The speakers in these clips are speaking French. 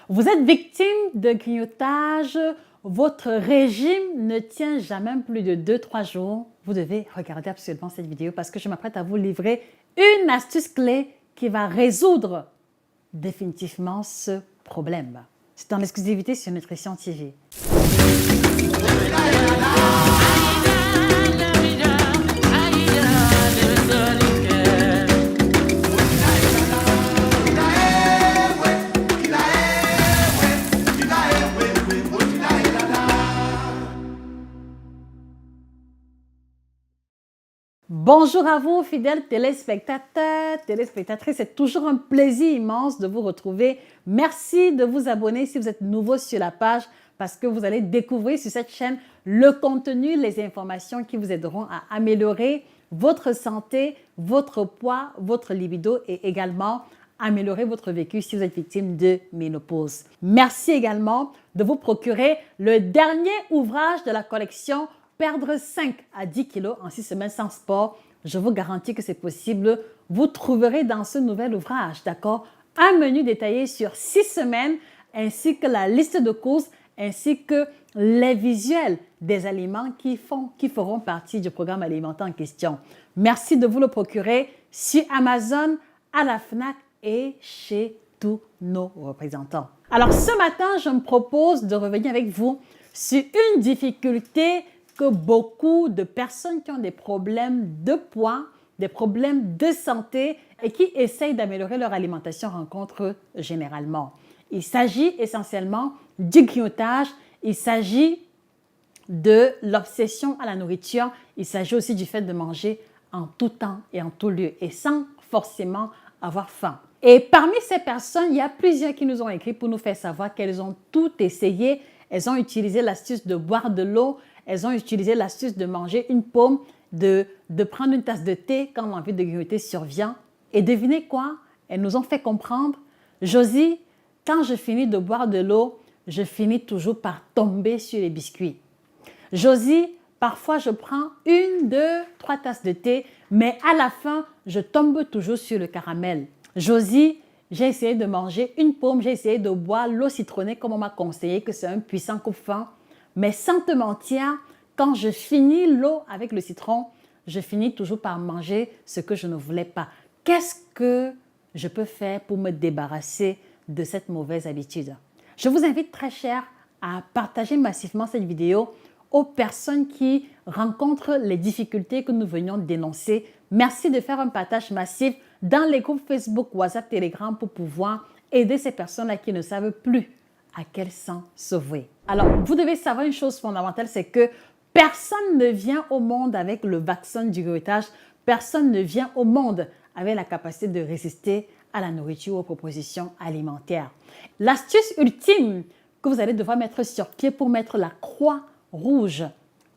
Vous êtes victime de grignotage, votre régime ne tient jamais plus de 2-3 jours. Vous devez regarder absolument cette vidéo parce que je m'apprête à vous livrer une astuce clé qui va résoudre définitivement ce problème. C'est en exclusivité sur Nutrition TV. Bonjour à vous, fidèles téléspectateurs, téléspectatrices. C'est toujours un plaisir immense de vous retrouver. Merci de vous abonner si vous êtes nouveau sur la page parce que vous allez découvrir sur cette chaîne le contenu, les informations qui vous aideront à améliorer votre santé, votre poids, votre libido et également améliorer votre vécu si vous êtes victime de ménopause. Merci également de vous procurer le dernier ouvrage de la collection Perdre 5 à 10 kilos en 6 semaines sans sport. Je vous garantis que c'est possible. Vous trouverez dans ce nouvel ouvrage, d'accord, un menu détaillé sur 6 semaines ainsi que la liste de courses ainsi que les visuels des aliments qui feront partie du programme alimentaire en question. Merci de vous le procurer sur Amazon, à la FNAC et chez tous nos représentants. Alors ce matin, je me propose de revenir avec vous sur une difficulté que beaucoup de personnes qui ont des problèmes de poids, des problèmes de santé et qui essayent d'améliorer leur alimentation rencontrent généralement. Il s'agit essentiellement du grignotage, il s'agit de l'obsession à la nourriture, il s'agit aussi du fait de manger en tout temps et en tout lieu et sans forcément avoir faim. Et parmi ces personnes, il y a plusieurs qui nous ont écrit pour nous faire savoir qu'elles ont tout essayé. Elles ont utilisé l'astuce de boire de l'eau, elles ont utilisé l'astuce de manger une pomme, de prendre une tasse de thé quand l'envie de grignoter survient. Et devinez quoi? Elles nous ont fait comprendre, Josie, quand je finis de boire de l'eau, je finis toujours par tomber sur les biscuits. Josie, parfois je prends 1, 2, 3 tasses de thé, mais à la fin, je tombe toujours sur le caramel. Josie, j'ai essayé de manger une pomme, j'ai essayé de boire l'eau citronnée comme on m'a conseillé que c'est un puissant coupe-faim. Mais sans te mentir, quand je finis l'eau avec le citron, je finis toujours par manger ce que je ne voulais pas. Qu'est-ce que je peux faire pour me débarrasser de cette mauvaise habitude? Je vous invite très cher à partager massivement cette vidéo aux personnes qui rencontrent les difficultés que nous venions de dénoncer. Merci de faire un partage massif dans les groupes Facebook, WhatsApp, Telegram pour pouvoir aider ces personnes-là qui ne savent plus à quel sang se vouer. Alors, vous devez savoir une chose fondamentale, c'est que personne ne vient au monde avec le vaccin du grignotage, personne ne vient au monde avec la capacité de résister à la nourriture ou aux propositions alimentaires. L'astuce ultime que vous allez devoir mettre sur pied pour mettre la croix rouge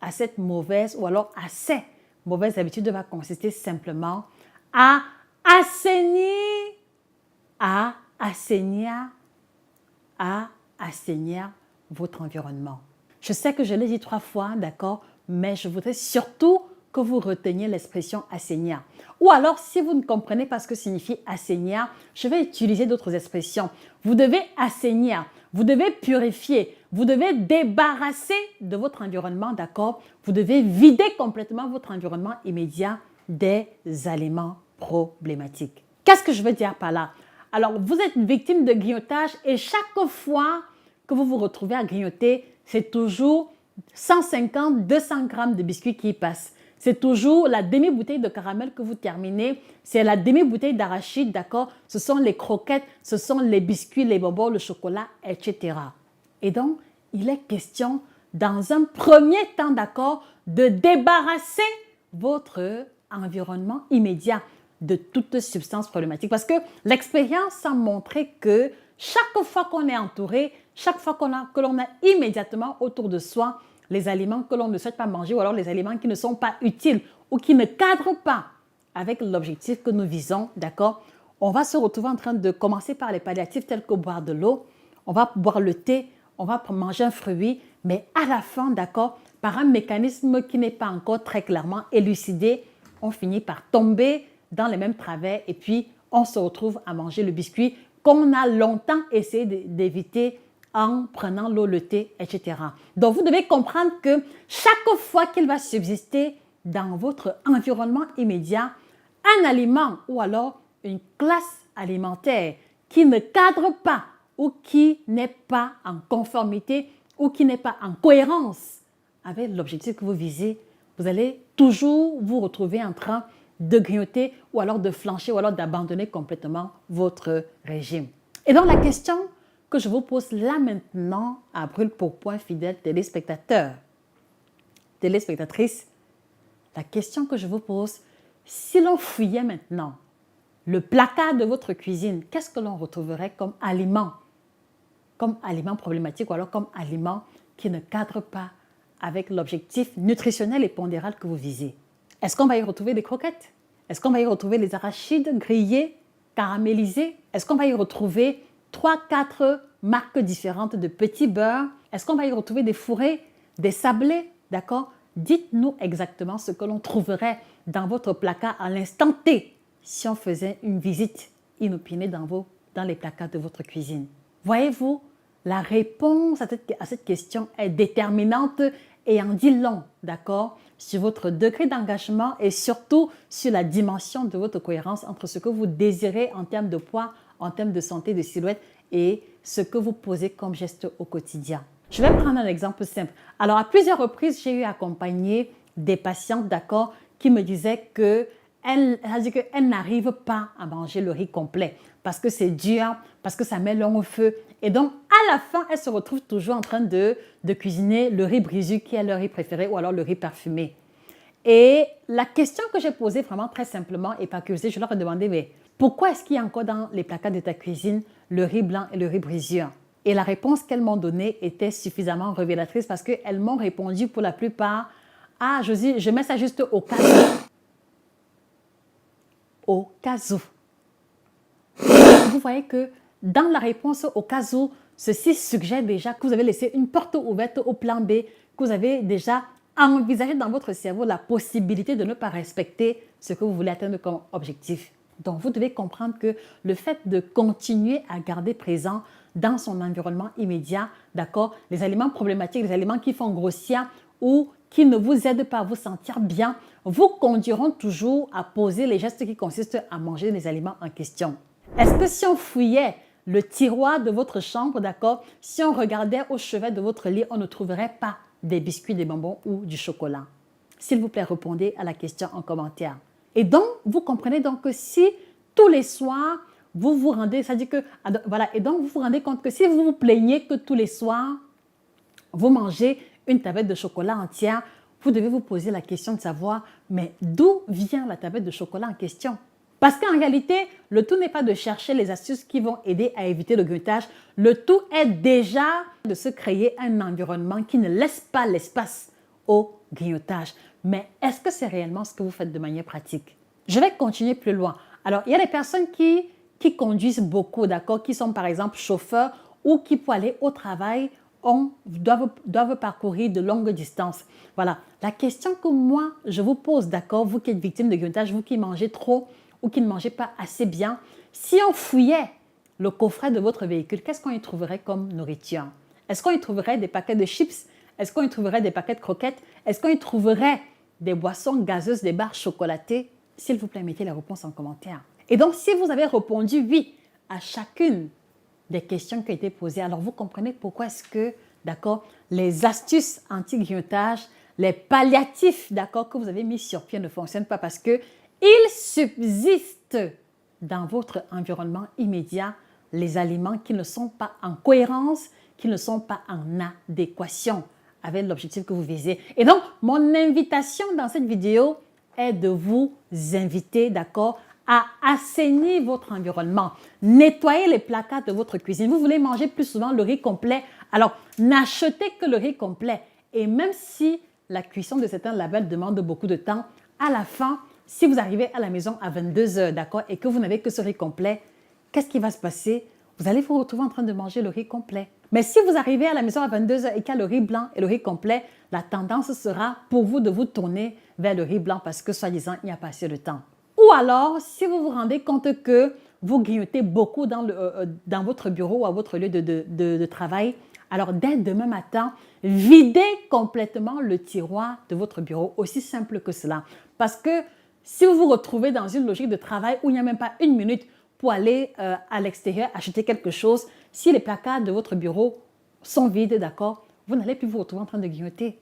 à cette mauvaise ou alors à ces mauvaises habitudes va consister simplement à assainir votre environnement. Je sais que je l'ai dit 3 fois, d'accord, mais je voudrais surtout que vous reteniez l'expression assainir. Ou alors, si vous ne comprenez pas ce que signifie assainir, je vais utiliser d'autres expressions. Vous devez assainir, vous devez purifier, vous devez débarrasser de votre environnement, d'accord? Vous devez vider complètement votre environnement immédiat des aliments problématiques. Qu'est-ce que je veux dire par là? Alors, vous êtes victime de grignotage et chaque fois que vous vous retrouvez à grignoter, c'est toujours 150-200 grammes de biscuits qui passent. C'est toujours la demi-bouteille de caramel que vous terminez. C'est la demi-bouteille d'arachide, d'accord? Ce sont les croquettes, ce sont les biscuits, les bonbons, le chocolat, etc. Et donc, il est question, dans un premier temps, d'accord, de débarrasser votre environnement immédiat de toute substance problématique. Parce que l'expérience a montré que chaque fois qu'on est entouré, chaque fois que l'on a immédiatement autour de soi les aliments que l'on ne souhaite pas manger ou alors les aliments qui ne sont pas utiles ou qui ne cadrent pas avec l'objectif que nous visons, d'accord? On va se retrouver en train de commencer par les palliatifs tels que boire de l'eau, on va boire le thé, on va manger un fruit, mais à la fin, d'accord, par un mécanisme qui n'est pas encore très clairement élucidé, on finit par tomber dans les mêmes travers et puis on se retrouve à manger le biscuit qu'on a longtemps essayé d'éviter en prenant l'eau, le thé, etc. Donc, vous devez comprendre que chaque fois qu'il va subsister dans votre environnement immédiat un aliment ou alors une classe alimentaire qui ne cadre pas ou qui n'est pas en conformité ou qui n'est pas en cohérence avec l'objectif que vous visez, vous allez toujours vous retrouver en train de grignoter ou alors de flancher ou alors d'abandonner complètement votre régime. Et donc la question que je vous pose là maintenant à brûle pour point, fidèles téléspectateurs, téléspectatrices, la question que je vous pose, si l'on fouillait maintenant le placard de votre cuisine, qu'est-ce que l'on retrouverait comme aliment problématique ou alors comme aliment qui ne cadre pas avec l'objectif nutritionnel et pondéral que vous visez? Est-ce qu'on va y retrouver des croquettes? Est-ce qu'on va y retrouver les arachides grillés, caramélisés? Est-ce qu'on va y retrouver 3-4 marques différentes de petits beurres? Est-ce qu'on va y retrouver des fourrés, des sablés? D'accord? Dites-nous exactement ce que l'on trouverait dans votre placard à l'instant T si on faisait une visite inopinée dans les placards de votre cuisine. Voyez-vous, la réponse à cette question est déterminante et en dit long, d'accord, sur votre degré d'engagement et surtout sur la dimension de votre cohérence entre ce que vous désirez en termes de poids, en termes de santé, de silhouette et ce que vous posez comme geste au quotidien. Je vais prendre un exemple simple. Alors, à plusieurs reprises, j'ai eu accompagné des patientes, d'accord, qui me disaient qu'elles n'arrivent pas à manger le riz complet parce que c'est dur, parce que ça met long au feu. Et donc, à la fin, elles se retrouvent toujours en train de cuisiner le riz brissu qui est leur riz préféré ou alors le riz parfumé. Et la question que j'ai posée vraiment très simplement et par curiosité, je leur ai demandé, mais pourquoi est-ce qu'il y a encore dans les placards de ta cuisine le riz blanc et le riz brisure? Et la réponse qu'elles m'ont donnée était suffisamment révélatrice parce qu'elles m'ont répondu pour la plupart, ah, je mets ça juste au cas où. Au cas où. Vous voyez que dans la réponse au cas où, ceci suggère déjà que vous avez laissé une porte ouverte au plan B, que vous avez déjà envisagé dans votre cerveau la possibilité de ne pas respecter ce que vous voulez atteindre comme objectif. Donc, vous devez comprendre que le fait de continuer à garder présent dans son environnement immédiat, d'accord, les aliments problématiques, les aliments qui font grossir ou qui ne vous aident pas à vous sentir bien, vous conduiront toujours à poser les gestes qui consistent à manger les aliments en question. Est-ce que si on fouillait le tiroir de votre chambre, d'accord, si on regardait au chevet de votre lit, on ne trouverait pas des biscuits, des bonbons ou du chocolat? S'il vous plaît, répondez à la question en commentaire. Et donc, vous comprenez donc que si tous les soirs, vous vous rendez, c'est-à-dire que, voilà, et donc vous vous rendez compte que si vous vous plaignez que tous les soirs, vous mangez une tablette de chocolat entière, vous devez vous poser la question de savoir, mais d'où vient la tablette de chocolat en question? Parce qu'en réalité, le tout n'est pas de chercher les astuces qui vont aider à éviter le grignotage. Le tout est déjà de se créer un environnement qui ne laisse pas l'espace au grignotage. Mais est-ce que c'est réellement ce que vous faites de manière pratique? Je vais continuer plus loin. Alors, il y a des personnes qui conduisent beaucoup, d'accord, qui sont par exemple chauffeurs ou qui pour aller au travail doivent parcourir de longues distances. Voilà, la question que moi je vous pose, d'accord, vous qui êtes victime de grignotage, vous qui mangez trop ou qui ne mangez pas assez bien, si on fouillait le coffret de votre véhicule, qu'est-ce qu'on y trouverait comme nourriture? Est-ce qu'on y trouverait des paquets de chips? Est-ce qu'on y trouverait des paquets de croquettes? Est-ce qu'on y trouverait des boissons gazeuses, des barres chocolatées? S'il vous plaît, mettez la réponse en commentaire. Et donc, si vous avez répondu oui à chacune des questions qui ont été posées, alors vous comprenez pourquoi est-ce que, d'accord, les astuces anti-grignotage, les palliatifs, d'accord, que vous avez mis sur pied ne fonctionnent pas parce que il subsiste dans votre environnement immédiat les aliments qui ne sont pas en cohérence, qui ne sont pas en adéquation avec l'objectif que vous visez. Et donc, mon invitation dans cette vidéo est de vous inviter, d'accord, à assainir votre environnement. Nettoyer les placards de votre cuisine. Vous voulez manger plus souvent le riz complet. Alors, n'achetez que le riz complet. Et même si la cuisson de certains labels demande beaucoup de temps, à la fin, si vous arrivez à la maison à 22 h, d'accord, et que vous n'avez que ce riz complet, qu'est-ce qui va se passer? Vous allez vous retrouver en train de manger le riz complet. Mais si vous arrivez à la maison à 22 h et qu'il y a le riz blanc et le riz complet, la tendance sera pour vous de vous tourner vers le riz blanc parce que, soi-disant, il n'y a pas assez de temps. Ou alors, si vous vous rendez compte que vous grignotez beaucoup dans votre bureau ou à votre lieu de travail, alors dès demain matin, videz complètement le tiroir de votre bureau, aussi simple que cela. Parce que si vous vous retrouvez dans une logique de travail où il n'y a même pas une minute pour aller à l'extérieur acheter quelque chose, si les placards de votre bureau sont vides, d'accord, vous n'allez plus vous retrouver en train de grignoter.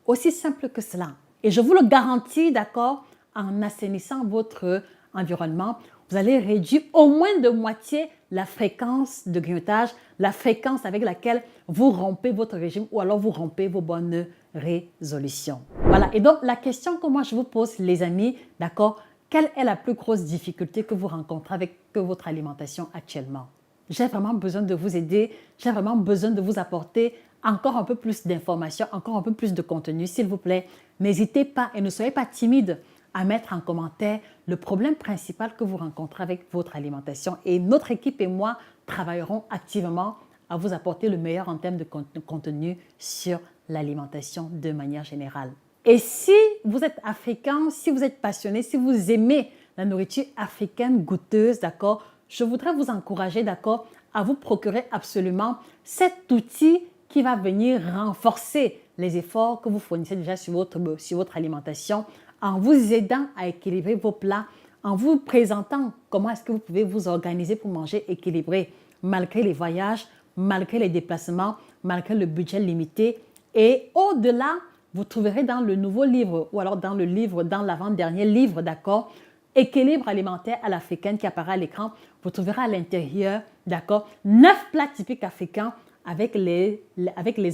Aussi simple que cela. Et je vous le garantis, d'accord, en assainissant votre environnement, vous allez réduire au moins de moitié la fréquence de grignotage, la fréquence avec laquelle vous rompez votre régime ou alors vous rompez vos bonnes résolutions. Voilà, et donc la question que moi je vous pose, les amis, d'accord, quelle est la plus grosse difficulté que vous rencontrez avec votre alimentation actuellement? J'ai vraiment besoin de vous aider, j'ai vraiment besoin de vous apporter encore un peu plus d'informations, encore un peu plus de contenu, s'il vous plaît. N'hésitez pas et ne soyez pas timide à mettre en commentaire le problème principal que vous rencontrez avec votre alimentation. Et notre équipe et moi travaillerons activement à vous apporter le meilleur en termes de contenu sur l'alimentation de manière générale. Et si vous êtes africain, si vous êtes passionné, si vous aimez la nourriture africaine goûteuse, d'accord, je voudrais vous encourager, d'accord, à vous procurer absolument cet outil qui va venir renforcer les efforts que vous fournissez déjà sur votre alimentation en vous aidant à équilibrer vos plats, en vous présentant comment est-ce que vous pouvez vous organiser pour manger équilibré malgré les voyages, malgré les déplacements, malgré le budget limité. Et au-delà, vous trouverez dans le nouveau livre ou alors dans l'avant-dernier livre, d'accord, Équilibre alimentaire à l'africaine qui apparaît à l'écran, vous trouverez à l'intérieur, d'accord, 9 plats typiques africains avec les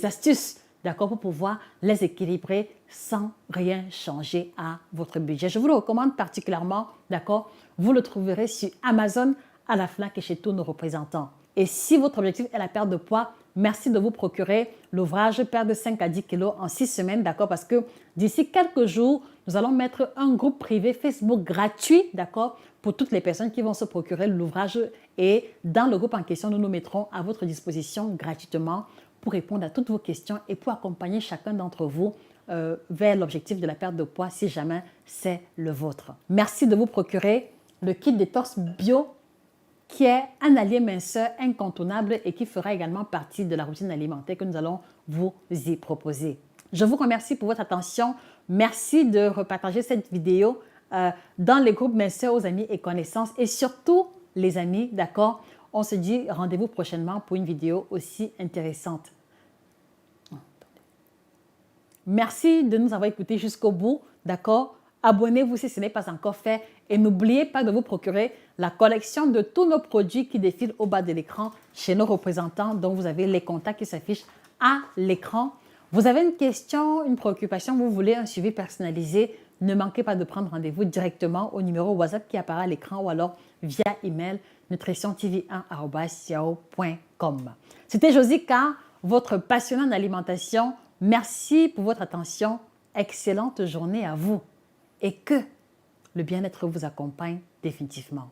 astuces, d'accord, pour pouvoir les équilibrer sans rien changer à votre budget. Je vous le recommande particulièrement, d'accord, vous le trouverez sur Amazon, à la FNAC et chez tous nos représentants. Et si votre objectif est la perte de poids, merci de vous procurer l'ouvrage Perdre 5 à 10 kilos en 6 semaines, d'accord, parce que d'ici quelques jours, nous allons mettre un groupe privé Facebook gratuit, d'accord, pour toutes les personnes qui vont se procurer l'ouvrage. Et dans le groupe en question, nous nous mettrons à votre disposition gratuitement pour répondre à toutes vos questions et pour accompagner chacun d'entre vous vers l'objectif de la perte de poids si jamais c'est le vôtre. Merci de vous procurer le kit détox bio qui est un allié minceur incontournable et qui fera également partie de la routine alimentaire que nous allons vous y proposer. Je vous remercie pour votre attention. Merci de repartager cette vidéo dans les groupes minceurs aux amis et connaissances. Et surtout, les amis, d'accord, on se dit rendez-vous prochainement pour une vidéo aussi intéressante. Merci de nous avoir écoutés jusqu'au bout, d'accord? Abonnez-vous si ce n'est pas encore fait et n'oubliez pas de vous procurer la collection de tous nos produits qui défilent au bas de l'écran chez nos représentants dont vous avez les contacts qui s'affichent à l'écran. Vous avez une question, une préoccupation, vous voulez un suivi personnalisé, ne manquez pas de prendre rendez-vous directement au numéro WhatsApp qui apparaît à l'écran ou alors via email nutritiontv1@yahoo.com. C'était Josica, votre passionnée en alimentation. Merci pour votre attention. Excellente journée à vous. Et que le bien-être vous accompagne définitivement.